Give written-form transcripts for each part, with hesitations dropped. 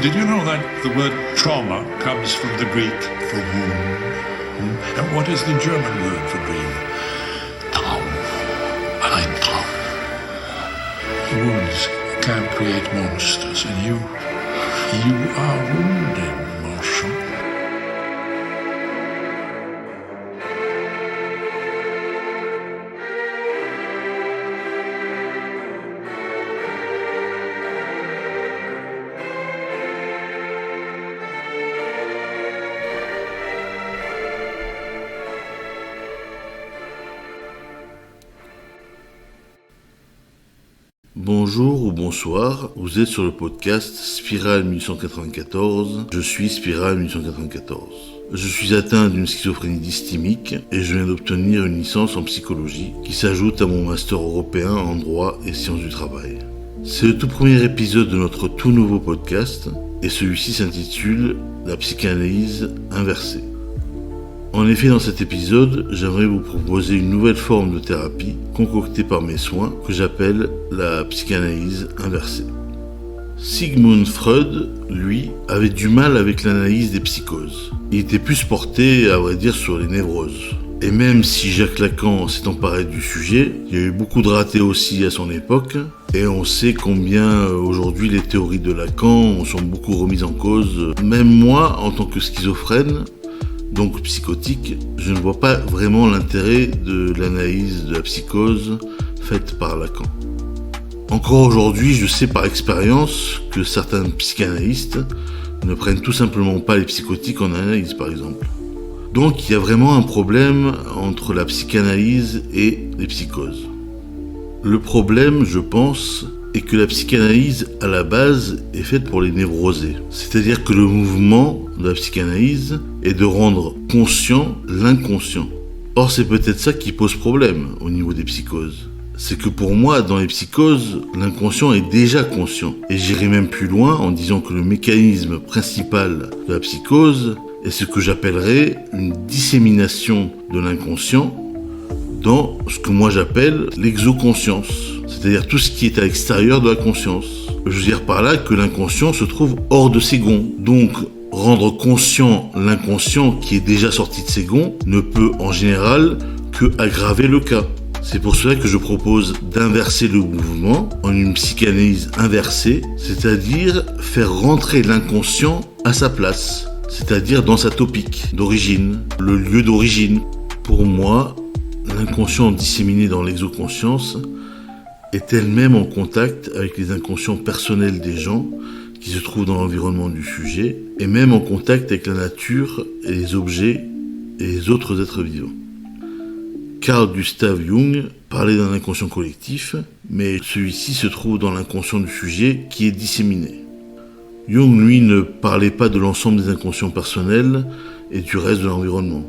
Did you know that the word trauma comes from the Greek for wound? And what is the German word for dream? Traum. Ein Traum. Wounds can create monsters, and you are wounded, mon chien. Bonjour ou bonsoir, vous êtes sur le podcast Spirale 1894, je suis Spirale 1894. Je suis atteint d'une schizophrénie dysthymique et je viens d'obtenir une licence en psychologie qui s'ajoute à mon master européen en droit et sciences du travail. C'est le tout premier épisode de notre tout nouveau podcast et celui-ci s'intitule La psychanalyse inversée. En effet, dans cet épisode, j'aimerais vous proposer une nouvelle forme de thérapie concoctée par mes soins que j'appelle la psychanalyse inversée. Sigmund Freud, lui, avait du mal avec l'analyse des psychoses. Il était plus porté, à vrai dire, sur les névroses. Et même si Jacques Lacan s'est emparé du sujet, il y a eu beaucoup de ratés aussi à son époque, et on sait combien aujourd'hui les théories de Lacan sont beaucoup remises en cause. Même moi, en tant que schizophrène, donc psychotique, je ne vois pas vraiment l'intérêt de l'analyse de la psychose faite par Lacan. Encore aujourd'hui, je sais par expérience que certains psychanalystes ne prennent tout simplement pas les psychotiques en analyse, par exemple. Donc il y a vraiment un problème entre la psychanalyse et les psychoses. Le problème, je pense, est que la psychanalyse, à la base, est faite pour les névrosés. C'est-à-dire que le mouvement de la psychanalyse est de rendre conscient l'inconscient. Or, c'est peut-être ça qui pose problème au niveau des psychoses. C'est que pour moi, dans les psychoses, l'inconscient est déjà conscient. Et j'irai même plus loin en disant que le mécanisme principal de la psychose est ce que j'appellerais une dissémination de l'inconscient dans ce que moi j'appelle l'exoconscience. C'est-à-dire tout ce qui est à l'extérieur de la conscience. Je veux dire par là que l'inconscient se trouve hors de ses gonds. Donc, rendre conscient l'inconscient qui est déjà sorti de ses gonds ne peut en général que aggraver le cas. C'est pour cela que je propose d'inverser le mouvement en une psychanalyse inversée, c'est-à-dire faire rentrer l'inconscient à sa place, c'est-à-dire dans sa topique d'origine, le lieu d'origine. Pour moi, l'inconscient disséminé dans l'exoconscience est elle-même en contact avec les inconscients personnels des gens qui se trouvent dans l'environnement du sujet, et même en contact avec la nature et les objets et les autres êtres vivants. Carl Gustav Jung parlait d'un inconscient collectif, mais celui-ci se trouve dans l'inconscient du sujet qui est disséminé. Jung, lui, ne parlait pas de l'ensemble des inconscients personnels et du reste de l'environnement.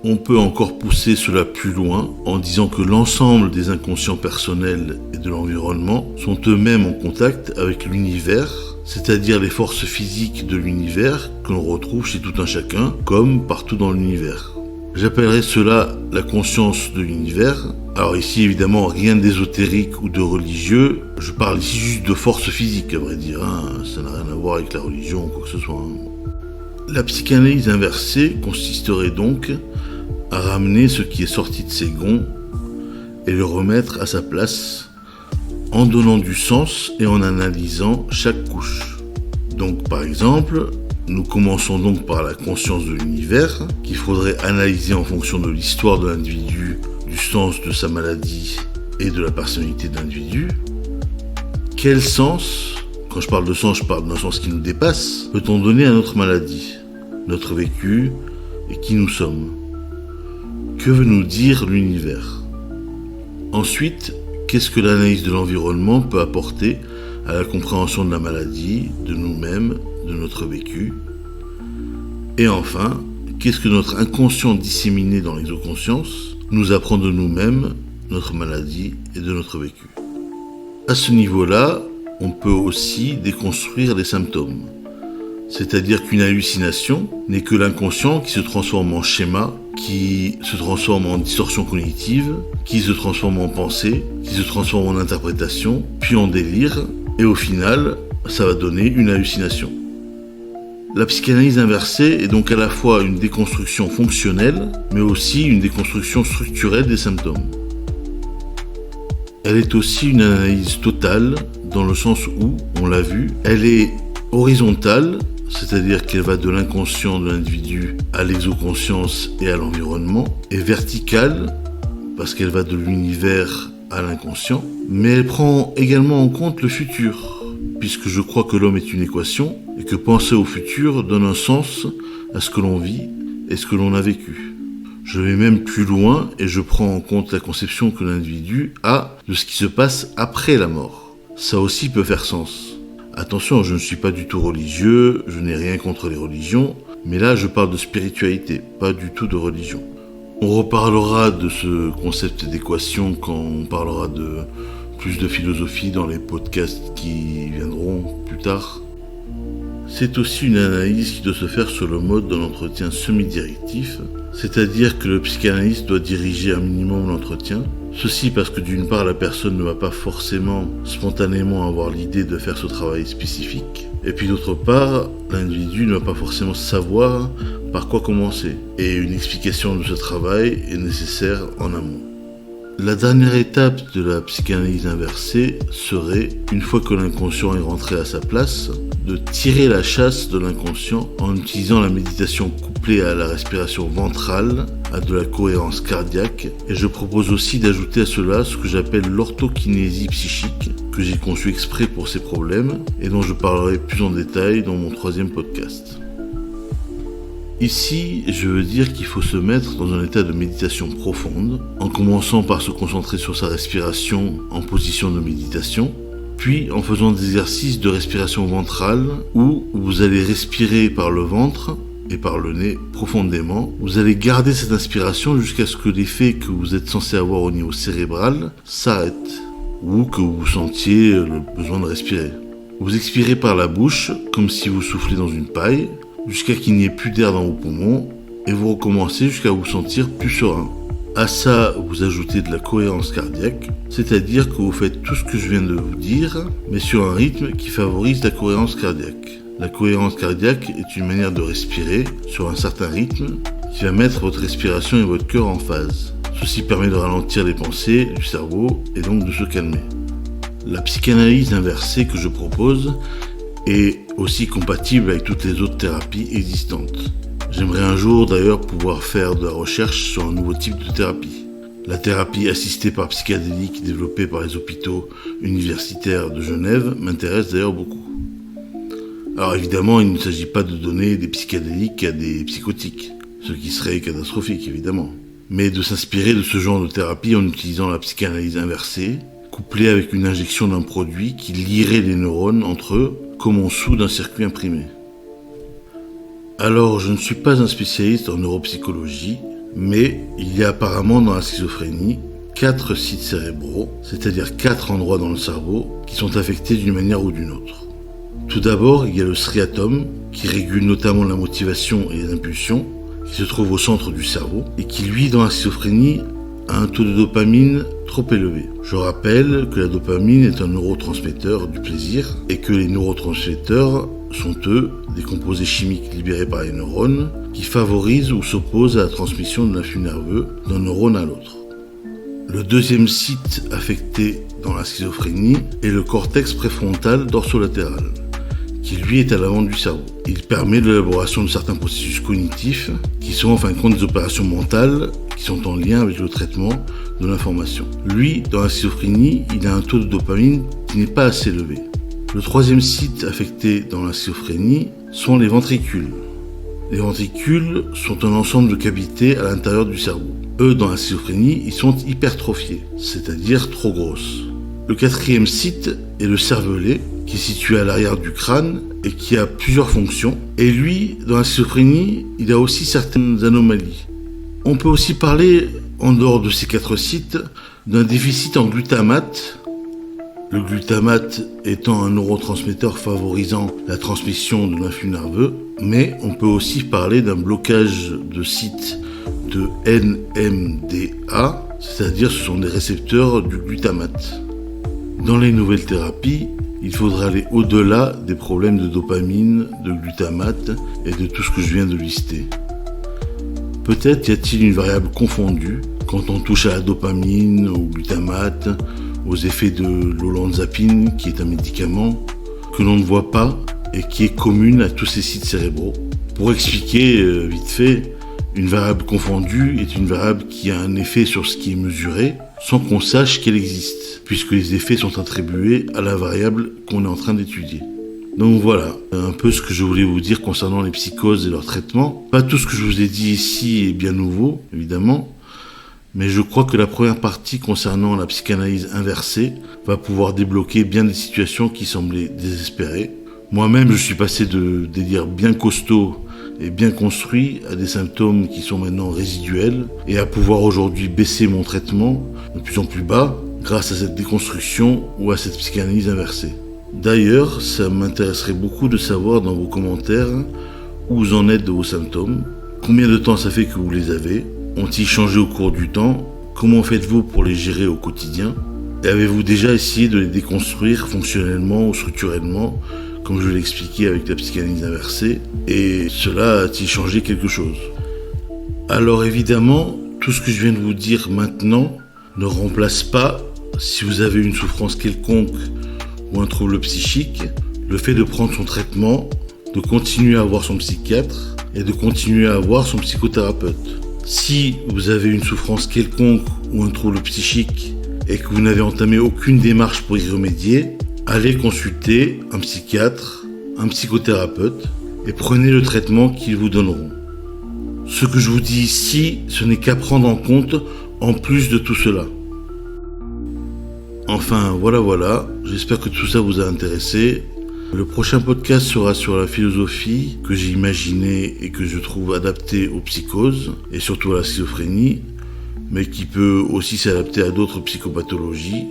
On peut encore pousser cela plus loin en disant que l'ensemble des inconscients personnels et de l'environnement sont eux-mêmes en contact avec l'univers, c'est-à-dire les forces physiques de l'univers que l'on retrouve chez tout un chacun, comme partout dans l'univers. J'appellerais cela la conscience de l'univers. Alors ici, évidemment, rien d'ésotérique ou de religieux. Je parle ici juste de forces physiques, à vrai dire. Ça n'a rien à voir avec la religion ou quoi que ce soit. La psychanalyse inversée consisterait donc à ramener ce qui est sorti de ses gonds et le remettre à sa place en donnant du sens et en analysant chaque couche. Donc par exemple, nous commençons donc par la conscience de l'univers qu'il faudrait analyser en fonction de l'histoire de l'individu, du sens de sa maladie et de la personnalité de l'individu. Quel sens, quand je parle de sens, je parle d'un sens qui nous dépasse, peut-on donner à notre maladie, notre vécu et qui nous sommes ? Que veut nous dire l'univers ? Ensuite, qu'est-ce que l'analyse de l'environnement peut apporter à la compréhension de la maladie, de nous-mêmes, de notre vécu ? Et enfin, qu'est-ce que notre inconscient disséminé dans l'exoconscience nous apprend de nous-mêmes, notre maladie et de notre vécu ? À ce niveau-là, on peut aussi déconstruire les symptômes. C'est-à-dire qu'une hallucination n'est que l'inconscient qui se transforme en schéma, qui se transforme en distorsion cognitive, qui se transforme en pensée, qui se transforme en interprétation, puis en délire, et au final, ça va donner une hallucination. La psychanalyse inversée est donc à la fois une déconstruction fonctionnelle, mais aussi une déconstruction structurelle des symptômes. Elle est aussi une analyse totale, dans le sens où, on l'a vu, elle est horizontale, c'est-à-dire qu'elle va de l'inconscient de l'individu à l'exoconscience et à l'environnement, et verticale, parce qu'elle va de l'univers à l'inconscient, mais elle prend également en compte le futur, puisque je crois que l'homme est une équation, et que penser au futur donne un sens à ce que l'on vit et ce que l'on a vécu. Je vais même plus loin et je prends en compte la conception que l'individu a de ce qui se passe après la mort. Ça aussi peut faire sens. Attention, je ne suis pas du tout religieux, je n'ai rien contre les religions, mais là je parle de spiritualité, pas du tout de religion. On reparlera de ce concept d'équation quand on parlera de plus de philosophie dans les podcasts qui viendront plus tard. C'est aussi une analyse qui doit se faire sur le mode d'un entretien semi-directif, c'est-à-dire que le psychanalyste doit diriger un minimum l'entretien. Ceci parce que d'une part, la personne ne va pas forcément spontanément avoir l'idée de faire ce travail spécifique, et puis d'autre part, l'individu ne va pas forcément savoir par quoi commencer, et une explication de ce travail est nécessaire en amont. La dernière étape de la psychanalyse inversée serait, une fois que l'inconscient est rentré à sa place, de tirer la chasse de l'inconscient en utilisant la méditation couplée à la respiration ventrale, à de la cohérence cardiaque, et je propose aussi d'ajouter à cela ce que j'appelle l'orthokinésie psychique, que j'ai conçu exprès pour ces problèmes, et dont je parlerai plus en détail dans mon 3e podcast. Ici, je veux dire qu'il faut se mettre dans un état de méditation profonde, en commençant par se concentrer sur sa respiration en position de méditation, puis en faisant des exercices de respiration ventrale, où vous allez respirer par le ventre et par le nez profondément. Vous allez garder cette inspiration jusqu'à ce que l'effet que vous êtes censé avoir au niveau cérébral s'arrête, ou que vous sentiez le besoin de respirer. Vous expirez par la bouche, comme si vous soufflez dans une paille, jusqu'à qu'il n'y ait plus d'air dans vos poumons, et vous recommencez jusqu'à vous sentir plus serein. À ça, vous ajoutez de la cohérence cardiaque, c'est-à-dire que vous faites tout ce que je viens de vous dire, mais sur un rythme qui favorise la cohérence cardiaque. La cohérence cardiaque est une manière de respirer sur un certain rythme qui va mettre votre respiration et votre cœur en phase. Ceci permet de ralentir les pensées du cerveau et donc de se calmer. La psychanalyse inversée que je propose est aussi compatible avec toutes les autres thérapies existantes. J'aimerais un jour d'ailleurs pouvoir faire de la recherche sur un nouveau type de thérapie. La thérapie assistée par psychédélique développée par les hôpitaux universitaires de Genève m'intéresse d'ailleurs beaucoup. Alors évidemment, il ne s'agit pas de donner des psychédéliques à des psychotiques, ce qui serait catastrophique évidemment, mais de s'inspirer de ce genre de thérapie en utilisant la psychanalyse inversée, couplée avec une injection d'un produit qui lierait les neurones entre eux, comme on soude un circuit imprimé. Alors, je ne suis pas un spécialiste en neuropsychologie, mais il y a apparemment dans la schizophrénie 4 sites cérébraux, c'est-à-dire 4 endroits dans le cerveau, qui sont affectés d'une manière ou d'une autre. Tout d'abord, il y a le striatum, qui régule notamment la motivation et les impulsions, qui se trouve au centre du cerveau, et qui, lui, dans la schizophrénie, a un taux de dopamine trop élevé. Je rappelle que la dopamine est un neurotransmetteur du plaisir et que les neurotransmetteurs sont, eux, des composés chimiques libérés par les neurones qui favorisent ou s'opposent à la transmission de l'influx nerveux d'un neurone à l'autre. Le deuxième site affecté dans la schizophrénie est le cortex préfrontal dorsolatéral, qui lui est à l'avant du cerveau. Il permet l'élaboration de certains processus cognitifs qui sont en fin de compte des opérations mentales qui sont en lien avec le traitement de l'information. Lui, dans la schizophrénie, il a un taux de dopamine qui n'est pas assez élevé. Le troisième site affecté dans la schizophrénie sont les ventricules. Les ventricules sont un ensemble de cavités à l'intérieur du cerveau. Eux, dans la schizophrénie, ils sont hypertrophiés, c'est-à-dire trop grosses. Le quatrième site est le cervelet, qui est situé à l'arrière du crâne et qui a plusieurs fonctions. Et lui, dans la schizophrénie, il a aussi certaines anomalies. On peut aussi parler, en dehors de ces 4 sites, d'un déficit en glutamate. Le glutamate étant un neurotransmetteur favorisant la transmission de l'influx nerveux, mais on peut aussi parler d'un blocage de sites de NMDA, c'est-à-dire ce sont des récepteurs du glutamate. Dans les nouvelles thérapies, il faudra aller au-delà des problèmes de dopamine, de glutamate et de tout ce que je viens de lister. Peut-être y a-t-il une variable confondue quand on touche à la dopamine, au glutamate, aux effets de l'olanzapine, qui est un médicament que l'on ne voit pas et qui est commune à tous ces sites cérébraux. Pour expliquer vite fait, une variable confondue est une variable qui a un effet sur ce qui est mesuré sans qu'on sache qu'elle existe, puisque les effets sont attribués à la variable qu'on est en train d'étudier. Donc voilà, un peu ce que je voulais vous dire concernant les psychoses et leur traitement. Pas tout ce que je vous ai dit ici est bien nouveau, évidemment, mais je crois que la première partie concernant la psychanalyse inversée va pouvoir débloquer bien des situations qui semblaient désespérées. Moi-même, je suis passé de délires bien costauds et bien construits à des symptômes qui sont maintenant résiduels et à pouvoir aujourd'hui baisser mon traitement de plus en plus bas grâce à cette déconstruction ou à cette psychanalyse inversée. D'ailleurs, ça m'intéresserait beaucoup de savoir dans vos commentaires où vous en êtes de vos symptômes, combien de temps ça fait que vous les avez, ont-ils changé au cours du temps, comment faites-vous pour les gérer au quotidien, et avez-vous déjà essayé de les déconstruire fonctionnellement ou structurellement, comme je l'ai expliqué avec la psychanalyse inversée, et cela a-t-il changé quelque chose? Alors évidemment, tout ce que je viens de vous dire maintenant ne remplace pas, si vous avez une souffrance quelconque ou un trouble psychique, le fait de prendre son traitement, de continuer à voir son psychiatre et de continuer à voir son psychothérapeute. Si vous avez une souffrance quelconque ou un trouble psychique et que vous n'avez entamé aucune démarche pour y remédier, allez consulter un psychiatre, un psychothérapeute et prenez le traitement qu'ils vous donneront. Ce que je vous dis ici, ce n'est qu'à prendre en compte en plus de tout cela. Enfin, voilà, j'espère que tout ça vous a intéressé. Le prochain podcast sera sur la philosophie que j'ai imaginée et que je trouve adaptée aux psychoses et surtout à la schizophrénie, mais qui peut aussi s'adapter à d'autres psychopathologies.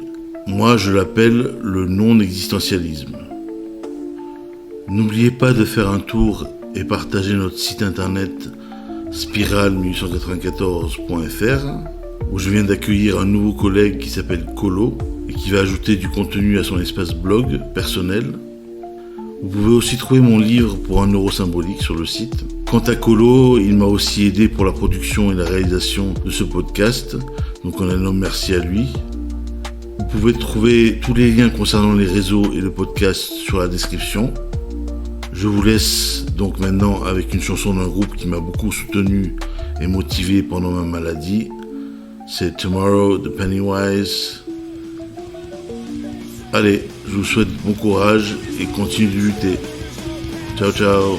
Moi, je l'appelle le non-existentialisme. N'oubliez pas de faire un tour et partager notre site internet spiral1894.fr où je viens d'accueillir un nouveau collègue qui s'appelle Colo et qui va ajouter du contenu à son espace blog personnel. Vous pouvez aussi trouver mon livre pour 1 € symbolique sur le site. Quant à Colo, il m'a aussi aidé pour la production et la réalisation de ce podcast, donc un énorme merci à lui. Vous pouvez trouver tous les liens concernant les réseaux et le podcast sur la description. Je vous laisse donc maintenant avec une chanson d'un groupe qui m'a beaucoup soutenu et motivé pendant ma maladie. C'est Tomorrow de Pennywise. Allez, je vous souhaite bon courage et continuez de lutter. Ciao, ciao.